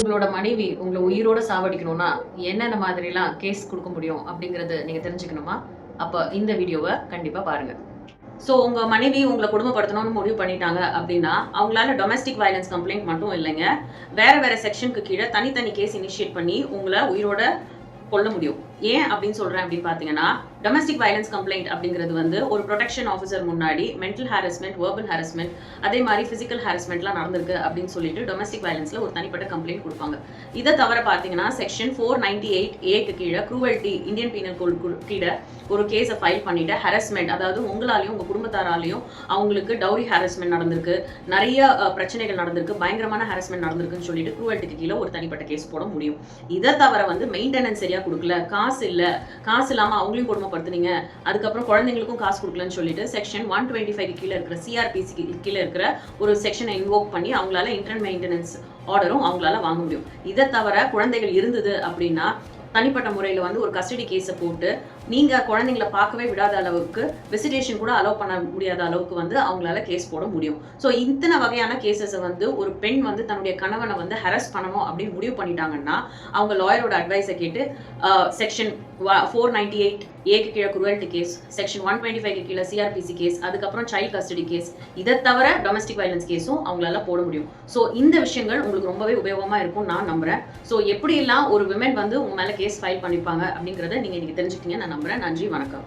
உங்களோட மனைவி உங்கள உயிரோட சாவடிக்கணும்னா என்னென்ன மாதிரிலாம் கேஸ் குடுக்க முடியும் அப்படிங்கிறது நீங்க தெரிஞ்சுக்கணுமா? அப்ப இந்த வீடியோவ கண்டிப்பா பாருங்க. ஸோ உங்க மனைவி உங்கள கொடுமைப்படுத்தணும்னு முடிவு பண்ணிட்டாங்க அப்படின்னா, அவங்களால டொமஸ்டிக் வயலன்ஸ் கம்ப்ளைண்ட் மட்டும் இல்லைங்க. வேற வேற செக்ஷனுக்கு கீழ தனித்தனி கேஸ் இனிஷியேட் பண்ணி உங்கள உயிரோட கொல்ல முடியும். ஏன் அப்படின்னு சொல்றேன் அப்படின்னு பாத்தீங்கன்னா, டொமஸ்டிக் வயலன்ஸ் கம்ப்ளைண்ட் அப்படிங்கிறது வந்து ஒரு ப்ரொடெக்ஷன் ஆஃபீஸர் முன்னாடி மென்டல் ஹாரஸ்மெண்ட், வெர்பல் ஹாரஸ்மெண்ட், அதே மாதிரி பிசிக்கல் ஹாரஸ்மெண்ட்லாம் நடந்திருக்கு அப்படின்னு சொல்லிட்டு டொமஸ்டிக் வயலன்ஸ்ல ஒரு தனிப்பட்ட கம்ப்ளைண்ட் கொடுப்பாங்க. இதை தவிர பாத்தீங்கன்னா செக்ஷன் 498A கீழே குரூவல்டி இந்தியன் பீனல் கோட் கீழே ஒரு கேஸை ஃபைல் பண்ணிட்டு ஹாரஸ்மெண்ட், அதாவது உங்களாலையும் உங்க குடும்பத்தாராலையும் அவங்களுக்கு டவுரி ஹாரஸ்மெண்ட் நடந்திருக்கு, நிறைய பிரச்சனைகள் நடந்திருக்கு, பயங்கரமான ஹாரஸ்மெண்ட் நடந்திருக்குன்னு சொல்லிட்டு குரூவல்டிக்கு கீழே ஒரு தனிப்பட்ட கேஸ் போட முடியும். இதை தவிர வந்து மெயின்டெனன்ஸ் சரியா கொடுக்கல, காசு இல்லாம அவங்களையும் கொடுமைப்படுத்துனீங்க, அதுக்கப்புறம் குழந்தைங்களுக்கும் காசு கொடுக்கலன்னு சொல்லிட்டு செக்ஷன் 125 கீழே இருக்கிற சிஆர்பிசி கீழே இருக்கிற ஒரு செக்ஷனை இன்வோக் பண்ணி அவங்களால இன்டர்ன் மெயின்டெனன்ஸ் ஆர்டரும் அவங்களால வாங்க முடியும். இதை தவிர குழந்தைகள் இருந்தது அப்படின்னா தனிப்பட்ட முறையில் வந்து ஒரு கஸ்டடி கேஸை போட்டு நீங்க குழந்தைங்களை பார்க்கவே விடாத அளவுக்கு விசிட்டேஷன் கூட அலோவ் பண்ண முடியாத அளவுக்கு வந்து அவங்களால கேஸ் போட முடியும். ஸோ இத்தனை வகையான கேசஸை வந்து ஒரு பெண் வந்து தன்னுடைய கணவனை வந்து ஹரஸ் பண்ணணும் அப்படின்னு முடிவு பண்ணிட்டாங்கன்னா அவங்க லாயரோட அட்வைஸை கேட்டு செக்ஷன் 498A கீழே குரூவல்டி கேஸ், செக்ஷன் 125 கீழே சிஆர்பிசி கேஸ், அதுக்கப்புறம் சைல்ட் கஸ்டடி கேஸ், இதை தவிர டொமஸ்டிக் வயலன்ஸ் கேஸும் அவங்களால போட முடியும். ஸோ இந்த விஷயங்கள் உங்களுக்கு ரொம்பவே உபயோகமா இருக்கும் நான் நம்புறேன். ஸோ எப்படியெல்லாம் ஒரு விமன் வந்து உங்க மேல கேஸ் ஃபைல் பண்ணிப்பாங்க அப்படிங்கிறத நீங்க இன்னைக்கு தெரிஞ்சுக்கிட்டீங்க நான் நம்புறேன். நன்றி, வணக்கம்.